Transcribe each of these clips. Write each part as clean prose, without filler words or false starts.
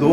2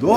2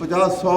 50-100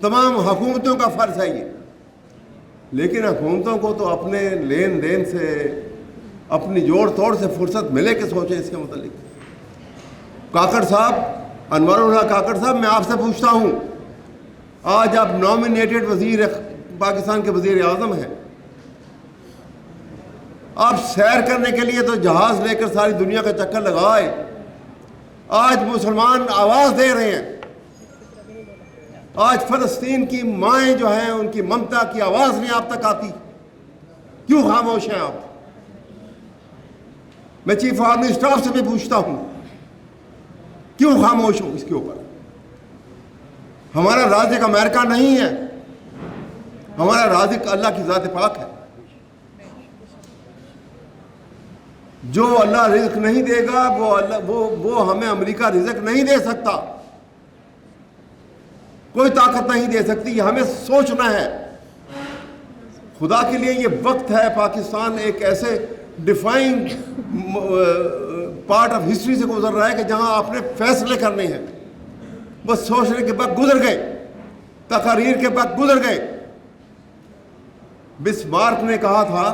تمام حکومتوں کا فرض ہے یہ. لیکن حکومتوں کو تو اپنے لین دین سے، اپنی جوڑ توڑ سے فرصت ملے کہ سوچیں اس کے متعلق. کاکڑ صاحب، انور اللہ کاکڑ صاحب، میں آپ سے پوچھتا ہوں، آج آپ نامینیٹڈ وزیر پاکستان کے وزیر اعظم ہیں، آپ سیر کرنے کے لیے تو جہاز لے کر ساری دنیا کا چکر لگائے. آج مسلمان آواز دے رہے ہیں، آج فلسطین کی مائیں جو ہیں ان کی ممتا کی آواز نہیں آپ تک آتی. کیوں خاموش ہیں آپ؟ میں چیف آرمی اسٹاف سے بھی پوچھتا ہوں، کیوں خاموش ہوں اس کے اوپر؟ ہمارا رازق امریکہ نہیں ہے، ہمارا رازق اللہ کی ذات پاک ہے. جو اللہ رزق نہیں دے گا وہ ہمیں امریکہ رزق نہیں دے سکتا، کوئی طاقت نہیں دے سکتی. یہ ہمیں سوچنا ہے. خدا کے لیے یہ وقت ہے، پاکستان ایک ایسے ڈیفائنڈ پارٹ آف ہسٹری سے گزر رہا ہے کہ جہاں آپ نے فیصلے کرنے ہیں. بس سوچنے کے بعد گزر گئے، تقاریر کے بعد گزر گئے. بسمارک نے کہا تھا،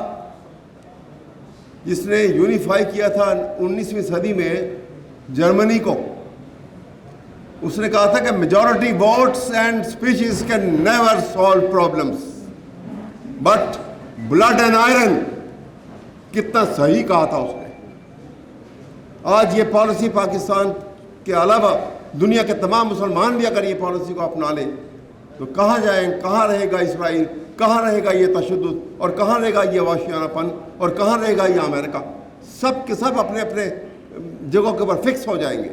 جس نے یونیفائی کیا تھا 19ویں صدی میں جرمنی کو، اس نے کہا تھا کہ majority votes and speeches can never solve problems but blood and iron. کتنا صحیح کہا تھا اس نے. آج یہ پالیسی پاکستان کے علاوہ دنیا کے تمام مسلمان بھی اگر یہ پالیسی کو اپنا لیں تو کہاں جائیں؟ کہاں رہے گا اسرائیل؟ کہاں رہے گا یہ تشدد؟ اور کہاں رہے گا یہ وحشیانہ پن؟ اور کہاں رہے گا یہ امریکہ؟ سب کے سب اپنے اپنے جگہوں کے اوپر فکس ہو جائیں گے.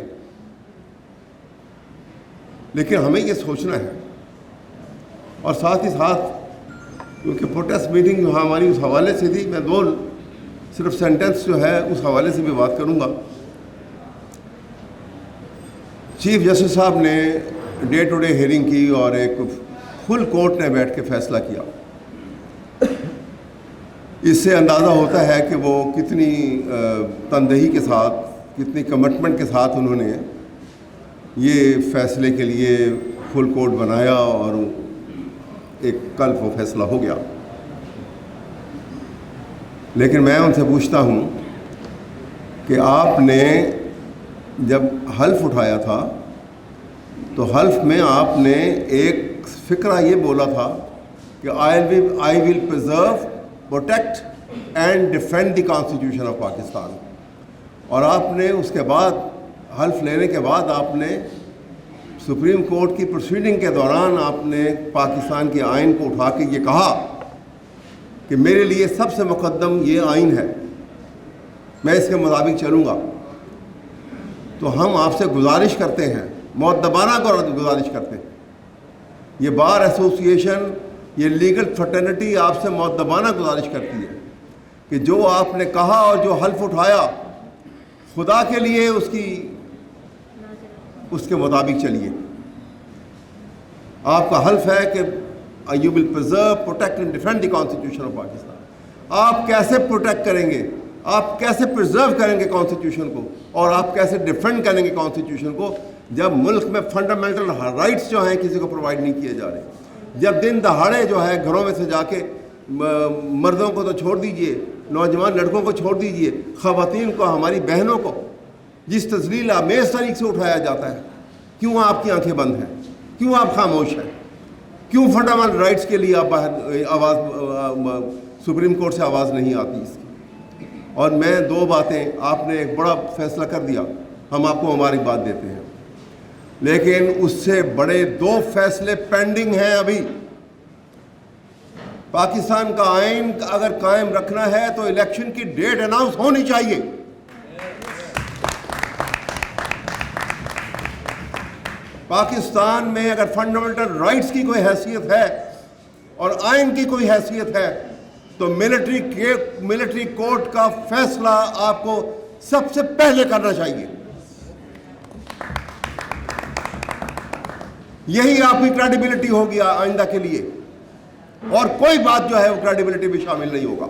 لیکن ہمیں یہ سوچنا ہے. اور ساتھ ہی ساتھ کیونکہ پروٹیسٹ میٹنگ جو ہماری اس حوالے سے تھی، میں دو صرف سینٹنس جو ہے اس حوالے سے بھی بات کروں گا. چیف جسٹس صاحب نے ڈے ٹو ڈے ہیئرنگ کی اور ایک فل کورٹ نے بیٹھ کے فیصلہ کیا. اس سے اندازہ ہوتا ہے کہ وہ کتنی تندہی کے ساتھ، کتنی کمٹمنٹ کے ساتھ انہوں نے یہ فیصلے کے لیے فل کورٹ بنایا اور ایک کل وہ فیصلہ ہو گیا. لیکن میں ان سے پوچھتا ہوں کہ آپ نے جب حلف اٹھایا تھا تو حلف میں آپ نے ایک فقرہ یہ بولا تھا کہ I will preserve, protect and defend the constitution of Pakistan. اور آپ نے اس کے بعد حلف لینے کے بعد آپ نے سپریم کورٹ کی پروسیڈنگ کے دوران آپ نے پاکستان کے آئین کو اٹھا کے یہ کہا کہ میرے لیے سب سے مقدم یہ آئین ہے، میں اس کے مطابق چلوں گا. تو ہم آپ سے گزارش کرتے ہیں، مؤدبانہ گزارش کرتے ہیں، یہ بار ایسوسیشن، یہ لیگل فرٹرنٹی آپ سے مؤدبانہ گزارش کرتی ہے کہ جو آپ نے کہا اور جو حلف اٹھایا خدا کے لیے اس کے مطابق چلیے. آپ کا حلف ہے کہ you will preserve, protect and defend the constitution of Pakistan. آپ کیسے پروٹیکٹ کریں گے، آپ کیسے پرزرو کریں گے کانسٹیٹیوشن کو، اور آپ کیسے ڈیفینڈ کریں گے کانسٹیٹیوشن کو جب ملک میں فنڈامنٹل رائٹس جو ہیں کسی کو پرووائڈ نہیں کیے جا رہے؟ جب دن دہاڑے جو ہے گھروں میں سے جا کے مردوں کو تو چھوڑ دیجئے، نوجوان لڑکوں کو چھوڑ دیجئے، خواتین کو، ہماری بہنوں کو جس تذلیل آمیز طریقے سے اٹھایا جاتا ہے، کیوں آپ کی آنکھیں بند ہیں؟ کیوں آپ خاموش ہیں؟ کیوں فنڈامنٹل رائٹس کے لیے آپ آواز سپریم کورٹ سے آواز نہیں آتی اس کی؟ اور میں دو باتیں، آپ نے ایک بڑا فیصلہ کر دیا، ہم آپ کو مبارکباد دیتے ہیں، لیکن اس سے بڑے دو فیصلے پینڈنگ ہیں ابھی. پاکستان کا آئین اگر قائم رکھنا ہے تو الیکشن کی ڈیٹ اناؤنس ہونی چاہیے. پاکستان میں اگر فنڈامنٹل رائٹس کی کوئی حیثیت ہے اور آئین کی کوئی حیثیت ہے تو ملٹری کورٹ کا فیصلہ آپ کو سب سے پہلے کرنا چاہیے. یہی آپ کی کریڈیبلٹی ہوگی آئندہ کے لیے، اور کوئی بات جو ہے وہ کریڈیبلٹی بھی شامل نہیں ہوگا.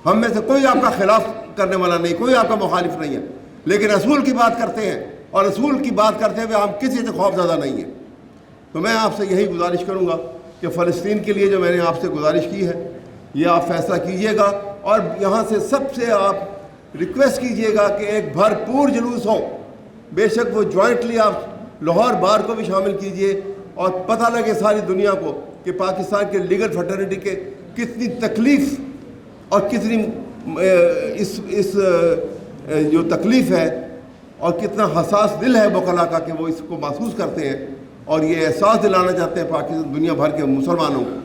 ہم میں سے کوئی آپ کا خلاف کرنے والا نہیں، کوئی آپ کا مخالف نہیں ہے، لیکن اصول کی بات کرتے ہیں، اور اصول کی بات کرتے ہوئے ہم کسی سے خوف زدہ نہیں ہیں. تو میں آپ سے یہی گزارش کروں گا کہ فلسطین کے لیے جو میں نے آپ سے گزارش کی ہے یہ آپ فیصلہ کیجئے گا، اور یہاں سے سب سے آپ ریکویسٹ کیجئے گا کہ ایک بھرپور جلوس ہو، بے شک وہ جوائنٹلی آپ لاہور بار کو بھی شامل کیجئے، اور پتہ لگے ساری دنیا کو کہ پاکستان کے لیگل فریٹرنیٹی کے کتنی تکلیف اور کتنی اس جو تکلیف ہے اور کتنا حساس دل ہے وکلاء کا کہ وہ اس کو محسوس کرتے ہیں، اور یہ احساس دلانا چاہتے ہیں پاکستان دنیا بھر کے مسلمانوں کو